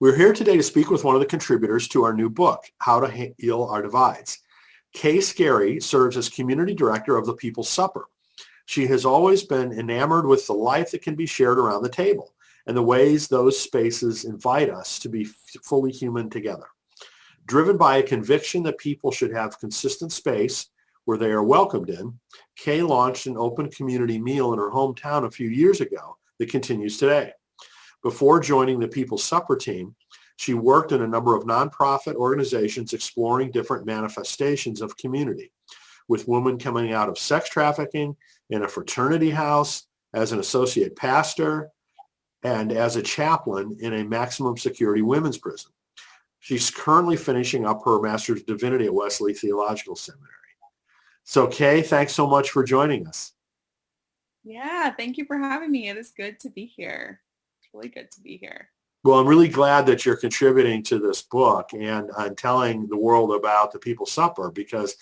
We're here today to speak with one of the contributors to our new book, How to Heal Our Divides. K Scarry serves as community director of the People's Supper. She has always been enamored with the life that can be shared around the table and the ways those spaces invite us to be fully human together. Driven by a conviction that people should have consistent space where they are welcomed in, Kay launched an open community meal in her hometown a few years ago that continues today. Before joining the People's Supper team, she worked in a number of nonprofit organizations exploring different manifestations of community, with women coming out of sex trafficking in a fraternity house, as an associate pastor, and as a chaplain in a maximum security women's prison. She's currently finishing up her Master's of Divinity at Wesley Theological Seminary. So Kay, thanks so much for joining us. Yeah, thank you for having me. It is good to be here. It's really good to be here. Well, I'm really glad that you're contributing to this book and telling the world about the People's Supper because,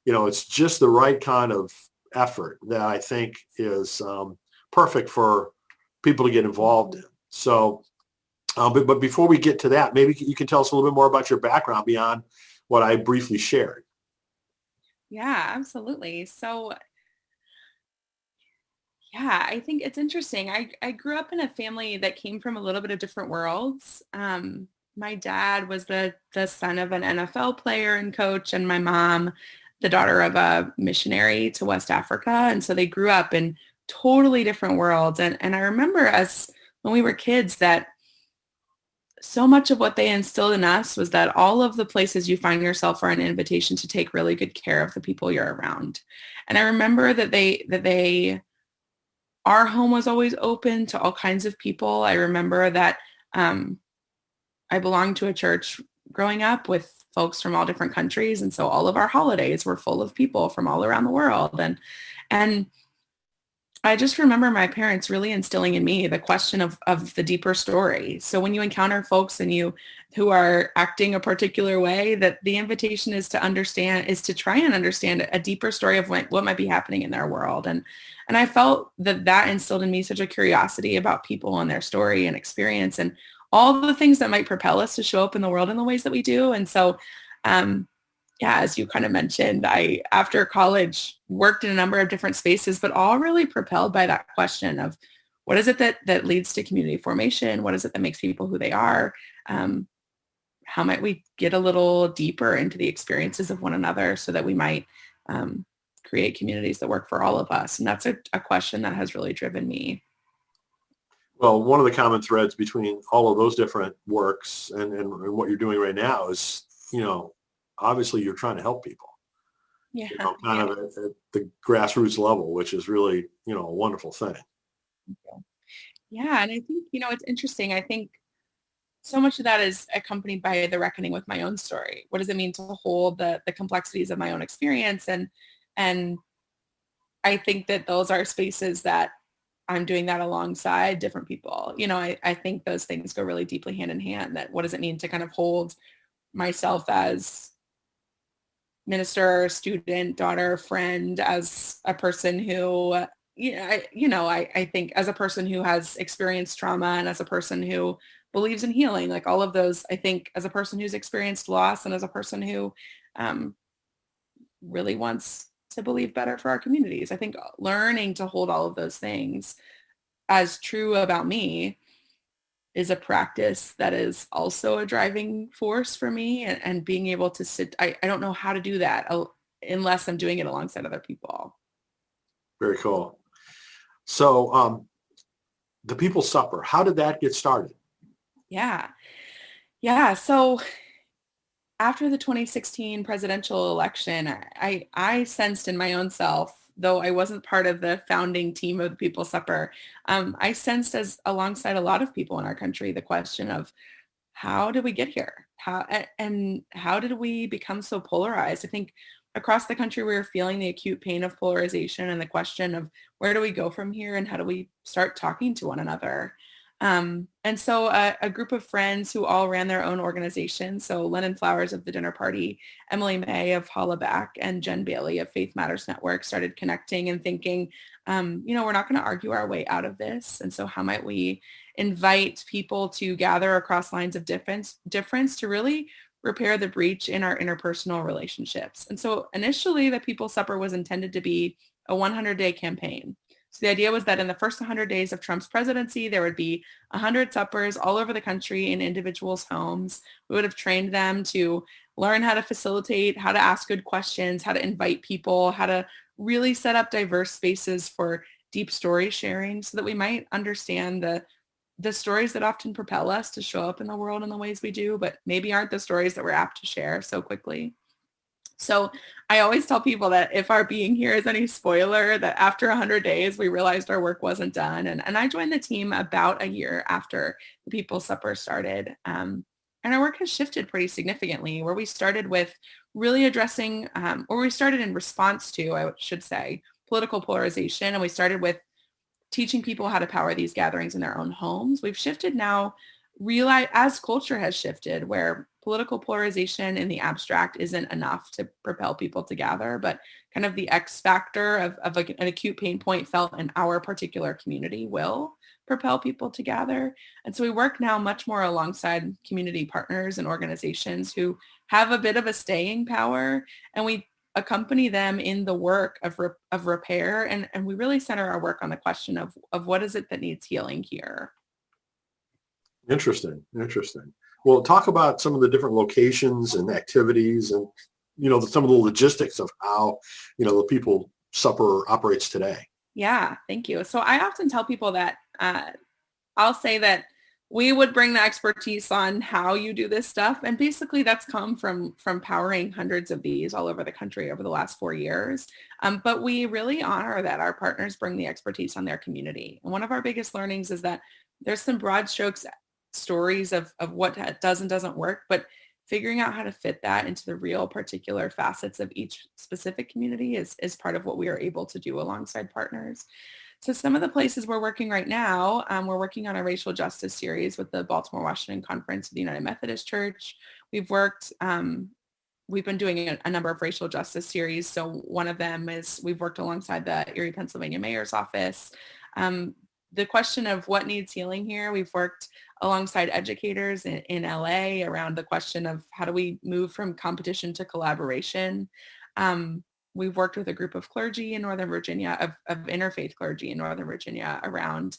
it's just the right kind of effort that I think is perfect for people to get involved in. So, but before we get to that, maybe you can tell us a little bit more about your background beyond what I briefly shared. Yeah, absolutely. So, yeah, I think it's interesting. I grew up in a family that came from a little bit of different worlds. My dad was the son of an NFL player and coach, and my mom, the daughter of a missionary to West Africa. And so they grew up in totally different worlds. And I remember when we were kids that so much of what they instilled in us was that all of the places you find yourself are an invitation to take really good care of the people you're around. And I remember that our home was always open to all kinds of people. I remember that I belonged to a church growing up with folks from all different countries. And so all of our holidays were full of people from all around the world. And I just remember my parents really instilling in me the question of the deeper story. So when you encounter folks who are acting a particular way, that the invitation is to try and understand a deeper story of what might be happening in their world. And I felt that instilled in me such a curiosity about people and their story and experience and all the things that might propel us to show up in the world in the ways that we do. And so, as you kind of mentioned, I, after college, worked in a number of different spaces, but all really propelled by that question of what is it that leads to community formation? What is it that makes people who they are? How might we get a little deeper into the experiences of one another so that we might create communities that work for all of us? And that's a question that has really driven me. Well, one of the common threads between all of those different works and what you're doing right now is, obviously you're trying to help people. Yeah. Kind of at the grassroots level, which is really, a wonderful thing. Yeah. And I think, it's interesting. I think so much of that is accompanied by the reckoning with my own story. What does it mean to hold the complexities of my own experience? And I think that those are spaces that I'm doing that alongside different people. I think those things go really deeply hand in hand. That what does it mean to kind of hold myself as minister, student, daughter, friend, as a person who, I think as a person who has experienced trauma and as a person who believes in healing, like all of those, I think as a person who's experienced loss and as a person who really wants to believe better for our communities, I think learning to hold all of those things as true about me is a practice that is also a driving force for me, and being able to sit, I don't know how to do that unless I'm doing it alongside other people. Very cool. So the People's Supper, how did that get started? Yeah. So after the 2016 presidential election, I sensed in my own self, though I wasn't part of the founding team of the People's Supper, I sensed, as alongside a lot of people in our country, the question of how did we get here? How did we become so polarized? I think across the country, we were feeling the acute pain of polarization and the question of where do we go from here and how do we start talking to one another? And so a group of friends who all ran their own organizations, so Lennon Flowers of the Dinner Party, Emily May of Hollaback, and Jen Bailey of Faith Matters Network, started connecting and thinking, we're not going to argue our way out of this. And so how might we invite people to gather across lines of difference to really repair the breach in our interpersonal relationships. And so initially the People's Supper was intended to be a 100-day campaign. So the idea was that in the first 100 days of Trump's presidency, there would be 100 suppers all over the country in individuals' homes. We would have trained them to learn how to facilitate, how to ask good questions, how to invite people, how to really set up diverse spaces for deep story sharing so that we might understand the stories that often propel us to show up in the world in the ways we do, but maybe aren't the stories that we're apt to share so quickly. So I always tell people that if our being here is any spoiler, that after 100 days, we realized our work wasn't done. And I joined the team about a year after the People's Supper started. And our work has shifted pretty significantly, where we started with really addressing, or we started in response to, I should say, political polarization. And we started with teaching people how to power these gatherings in their own homes. We've shifted now, realize as culture has shifted, where political polarization in the abstract isn't enough to propel people to gather, but kind of the X factor of an acute pain point felt in our particular community will propel people to gather. And so we work now much more alongside community partners and organizations who have a bit of a staying power, and we accompany them in the work of repair. And we really center our work on the question of what is it that needs healing here. Interesting. Well, talk about some of the different locations and activities and, some of the logistics of how, the People's Supper operates today. Yeah, thank you. So I often tell people that I'll say that we would bring the expertise on how you do this stuff. And basically that's come from powering hundreds of these all over the country over the last 4 years. But we really honor that our partners bring the expertise on their community. And one of our biggest learnings is that there's some broad strokes stories of what does and doesn't work, but figuring out how to fit that into the real particular facets of each specific community is part of what we are able to do alongside partners. So some of the places we're working right now, we're working on a racial justice series with the Baltimore Washington Conference of the United Methodist Church. We've been doing a number of racial justice series. So one of them is we've worked alongside the Erie, Pennsylvania Mayor's Office. The question of what needs healing here, we've worked alongside educators in LA around the question of how do we move from competition to collaboration. We've worked with a group of clergy in Northern Virginia, of interfaith clergy in Northern Virginia around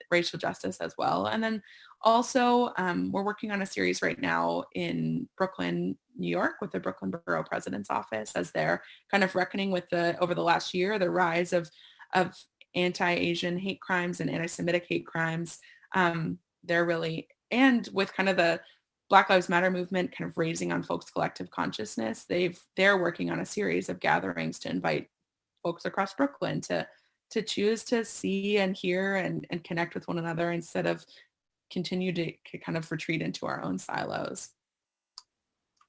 racial justice as well. And then also we're working on a series right now in Brooklyn, New York with the Brooklyn Borough President's Office as they're kind of reckoning with over the last year, the rise of anti-Asian hate crimes and anti-Semitic hate crimes. They're really, and with kind of the Black Lives Matter movement kind of raising on folks' collective consciousness, they're working on a series of gatherings to invite folks across Brooklyn to choose to see and hear and connect with one another instead of continue to kind of retreat into our own silos.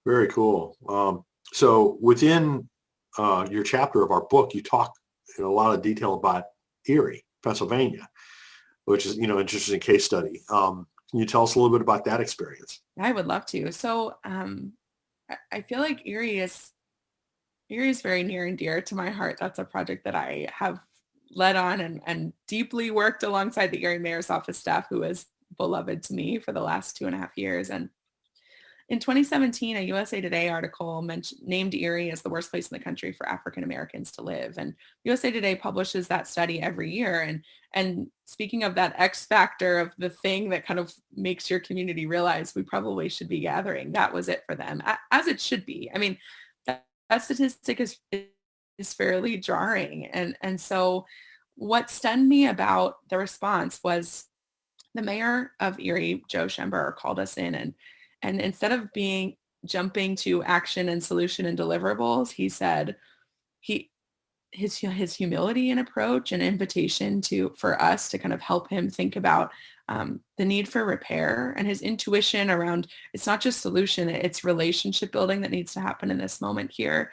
Very cool. So within your chapter of our book, you talk in a lot of detail about Erie, Pennsylvania, which is, interesting case study. Can you tell us a little bit about that experience? I would love to. So I feel like Erie is very near and dear to my heart. That's a project that I have led on and deeply worked alongside the Erie Mayor's Office staff, who is beloved to me for the last 2.5 years. And in 2017, a USA Today article named Erie as the worst place in the country for African Americans to live. And USA Today publishes that study every year. And speaking of that X factor of the thing that kind of makes your community realize we probably should be gathering, that was it for them, as it should be. I mean, that statistic is fairly jarring. And so what stunned me about the response was the mayor of Erie, Joe Schember, called us in and instead of jumping to action and solution and deliverables, he said his humility and approach and invitation for us to kind of help him think about the need for repair and his intuition around it's not just solution, it's relationship building that needs to happen in this moment here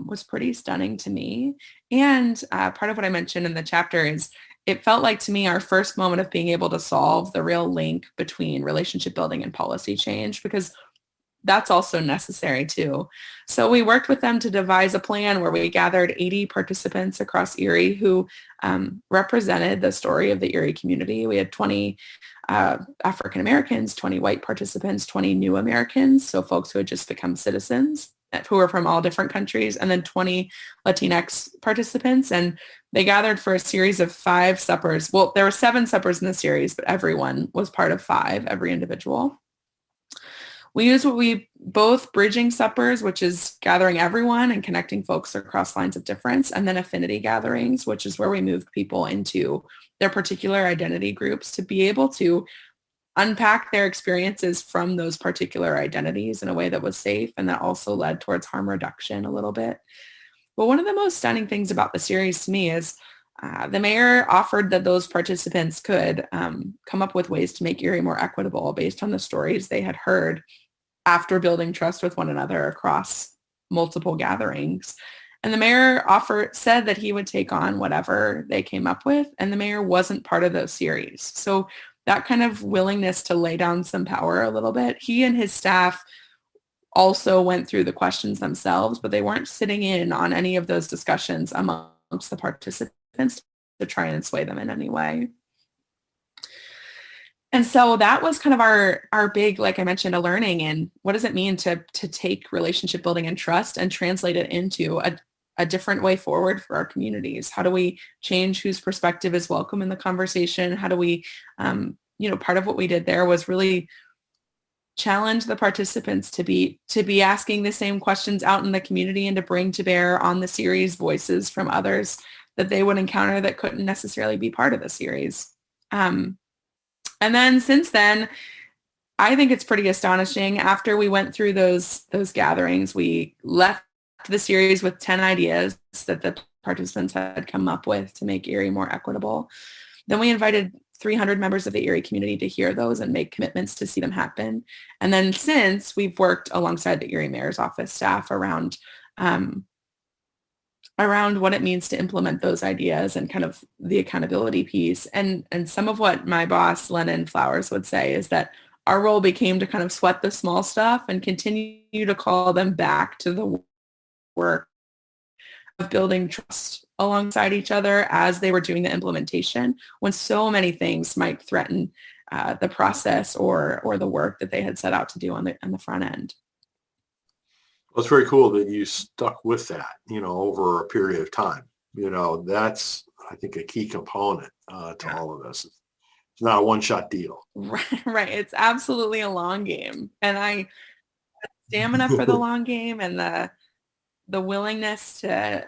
was pretty stunning to me. And part of what I mentioned in the chapter is it felt like to me our first moment of being able to solve the real link between relationship building and policy change, because that's also necessary too. So we worked with them to devise a plan where we gathered 80 participants across Erie who represented the story of the Erie community. We had 20 African Americans, 20 white participants, 20 new Americans, so folks who had just become citizens who were from all different countries, and then 20 Latinx participants. And they gathered for a series of 5 suppers. Well, there were 7 suppers in the series, but everyone was part of 5, every individual. We use what we both bridging suppers, which is gathering everyone and connecting folks across lines of difference, and then affinity gatherings, which is where we moved people into their particular identity groups to be able to unpack their experiences from those particular identities in a way that was safe, and that also led towards harm reduction a little bit. But one of the most stunning things about the series to me is the mayor offered that those participants could come up with ways to make Erie more equitable based on the stories they had heard after building trust with one another across multiple gatherings. And the mayor said that he would take on whatever they came up with, and the mayor wasn't part of those series. So that kind of willingness to lay down some power a little bit. He and his staff also went through the questions themselves, but they weren't sitting in on any of those discussions amongst the participants to try and sway them in any way. And so that was kind of our big, like I mentioned, a learning in what does it mean to take relationship building and trust and translate it into a different way forward for our communities. How do we change whose perspective is welcome in the conversation? How do we, part of what we did there was really challenge the participants to be asking the same questions out in the community and to bring to bear on the series voices from others that they would encounter that couldn't necessarily be part of the series. And then since then, I think it's pretty astonishing. After we went through those gatherings, we left the series with 10 ideas that the participants had come up with to make Erie more equitable. Then we invited 300 members of the Erie community to hear those and make commitments to see them happen. And then since, we've worked alongside the Erie Mayor's office staff around what it means to implement those ideas and kind of the accountability piece. And some of what my boss, Lennon Flowers, would say is that our role became to kind of sweat the small stuff and continue to call them back to the work of building trust alongside each other as they were doing the implementation, when so many things might threaten the process or the work that they had set out to do on the front end. Well, it's very cool that you stuck with that, over a period of time. That's, I think, a key component to all of this. It's not a one-shot deal. Right. It's absolutely a long game. And I stamina for the long game and the willingness to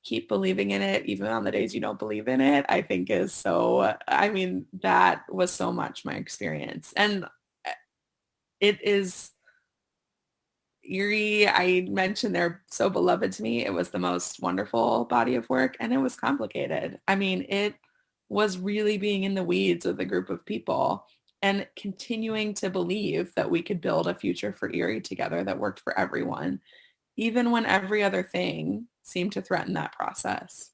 keep believing in it, even on the days you don't believe in it, I think is so, that was so much my experience. And it is Erie, I mentioned they're so beloved to me. It was the most wonderful body of work, and it was complicated. It was really being in the weeds with a group of people and continuing to believe that we could build a future for Erie together that worked for everyone, even when every other thing seemed to threaten that process.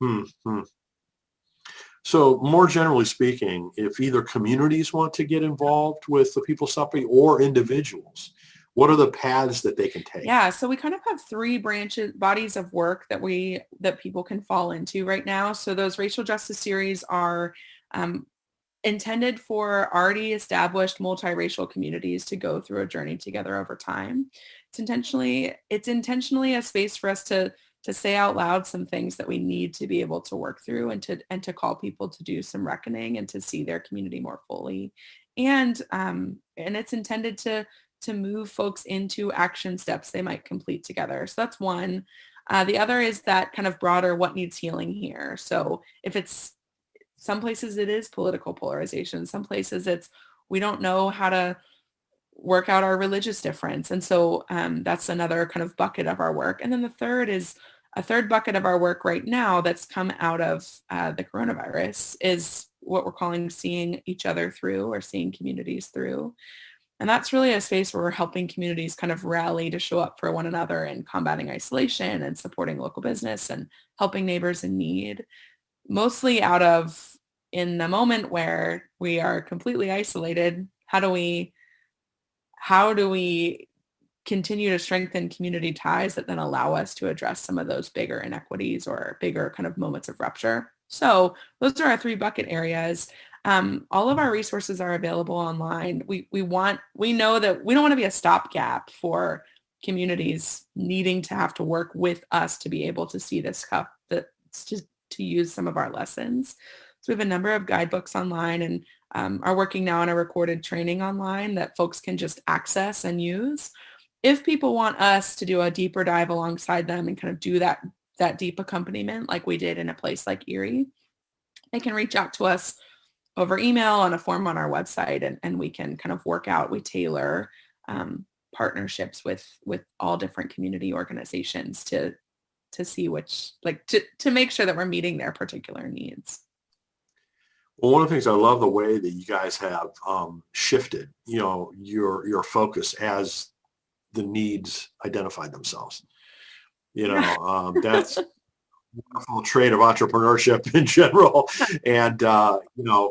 Mm-hmm. So more generally speaking, if either communities want to get involved with the People's Supper or individuals, what are the paths that they can take? Yeah, so we kind of have 3 bodies of work that people can fall into right now. So those racial justice series are intended for already established multiracial communities to go through a journey together over time. It's intentionally a space for us to say out loud some things that we need to be able to work through and to call people to do some reckoning and to see their community more fully. And it's intended to move folks into action steps they might complete together. So that's one. The other is that kind of broader what needs healing here. So if it's some places it is political polarization, some places it's we don't know how to work out our religious difference. And so that's another kind of bucket of our work. And then the third bucket of our work right now that's come out of the coronavirus is what we're calling seeing each other through or seeing communities through. And that's really a space where we're helping communities kind of rally to show up for one another and combating isolation and supporting local business and helping neighbors in need, mostly out of in the moment where we are completely isolated, how do we how do we continue to strengthen community ties that then allow us to address some of those bigger inequities or bigger kind of moments of rupture? So those are our 3 bucket areas. All of our resources are available online. We know that we don't want to be a stopgap for communities needing to have to work with us to be able to see this stuff, to use some of our lessons. So we have a number of guidebooks online, and are working now on a recorded training online that folks can just access and use. If people want us to do a deeper dive alongside them and kind of do that deep accompaniment like we did in a place like Erie, they can reach out to us over email on a form on our website, and we can kind of work out, we tailor partnerships with all different community organizations to see which, like, to make sure that we're meeting their particular needs. Well, one of the things I love the way that you guys have shifted, your focus as the needs identified themselves. That's a wonderful trait of entrepreneurship in general. And,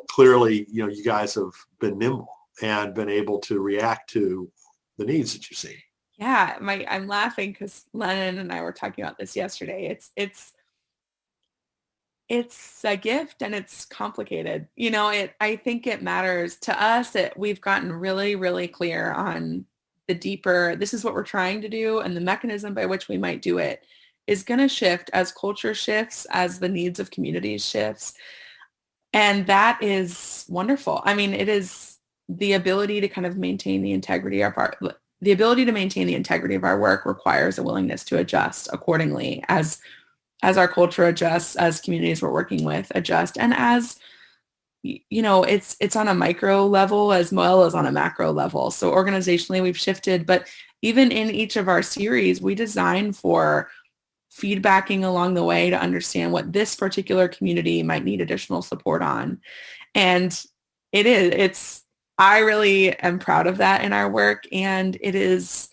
clearly, you guys have been nimble and been able to react to the needs that you see. Yeah, I'm laughing because Lennon and I were talking about this yesterday. It's a gift and it's complicated. I think it matters to us. We've gotten really, really clear on the deeper, this is what we're trying to do, and the mechanism by which we might do it is going to shift as culture shifts, as the needs of communities shifts. And that is wonderful. I mean, it is the ability to kind of maintain the integrity of the ability to maintain the integrity of our work requires a willingness to adjust accordingly as our culture adjusts, as communities we're working with adjust, and as it's on a micro level as well as on a macro level. So organizationally, we've shifted, but even in each of our series, we design for feedbacking along the way to understand what this particular community might need additional support on. And I really am proud of that in our work, and it is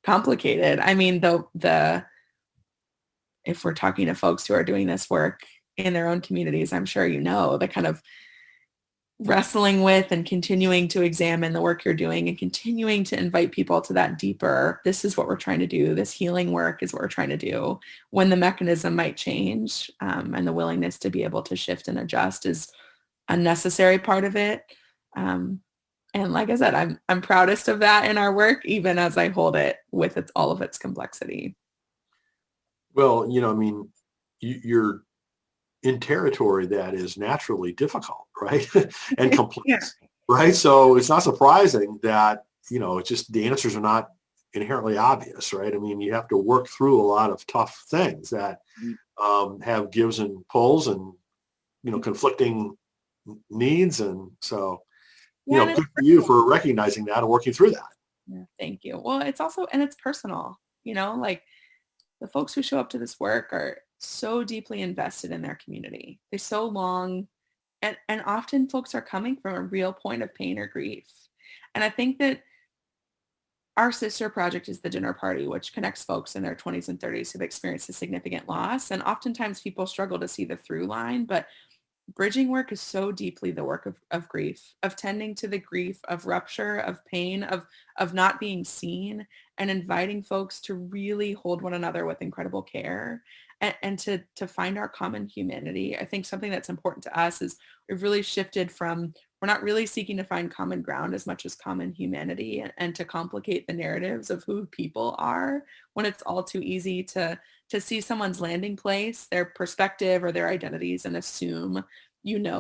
complicated. I mean, if we're talking to folks who are doing this work in their own communities, I'm sure the kind of wrestling with and continuing to examine the work you're doing and continuing to invite people to that deeper, this is what we're trying to do. This healing work is what we're trying to do. When the mechanism might change, and the willingness to be able to shift and adjust is a necessary part of it. And like I said, I'm proudest of that in our work, even as I hold it with all of its complexity. Well, you're in territory that is naturally difficult, right? And complex, Yeah. right? So it's not surprising that, it's just the answers are not inherently obvious, right? I mean, you have to work through a lot of tough things that have gives and pulls and, conflicting needs. And so, good for you for recognizing that and working through that. Yeah, thank you. Well, it's also, and it's personal, like the folks who show up to this work are so deeply invested in their community. They're so long, and often folks are coming from a real point of pain or grief. And I think that our sister project is the dinner party, which connects folks in their 20s and 30s who've experienced a significant loss. And oftentimes people struggle to see the through line, but bridging work is so deeply the work of grief, of tending to the grief, of rupture, of pain, of not being seen, and inviting folks to really hold one another with incredible care and to find our common humanity. I think something that's important to us is we've really shifted from, we're not really seeking to find common ground as much as common humanity, and to complicate the narratives of who people are when it's all too easy to see someone's landing place, their perspective or their identities, and assume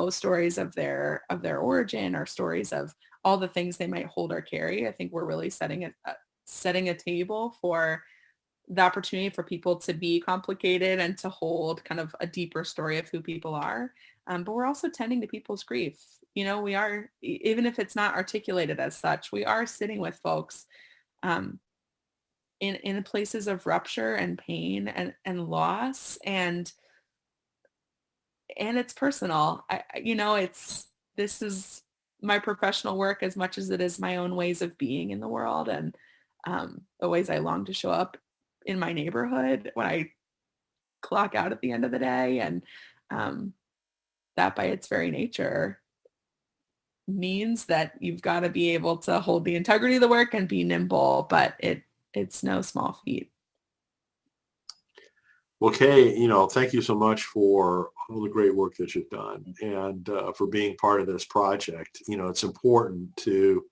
stories of their origin or stories of all the things they might hold or carry. I think we're really setting a table for the opportunity for people to be complicated and to hold kind of a deeper story of who people are. But we're also tending to people's grief. We are, even if it's not articulated as such, we are sitting with folks in places of rupture and pain and loss, and it's personal. This is my professional work as much as it is my own ways of being in the world, and the ways I long to show up in my neighborhood when I clock out at the end of the day. And that by its very nature means that you've got to be able to hold the integrity of the work and be nimble, but it's no small feat. Well, Kay, thank you so much for all the great work that you've done and for being part of this project. It's important to,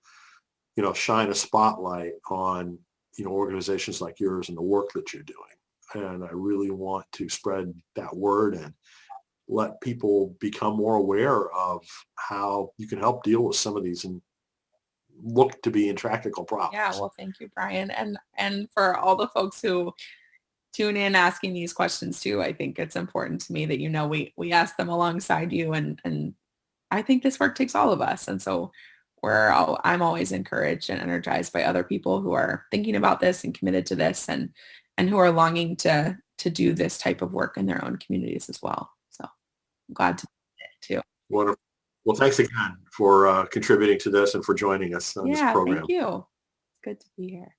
shine a spotlight on, organizations like yours and the work that you're doing. And I really want to spread that word and let people become more aware of how you can help deal with some of these and look to be intractable problems. Yeah, well, thank you, Brian. And for all the folks who tune in asking these questions too, I think it's important to me that we ask them alongside you, and I think this work takes all of us. And so I'm always encouraged and energized by other people who are thinking about this and committed to this, and who are longing to do this type of work in their own communities as well. So I'm glad to do it too. Wonderful. Well, thanks again for contributing to this and for joining us on this program. Thank you. It's good to be here.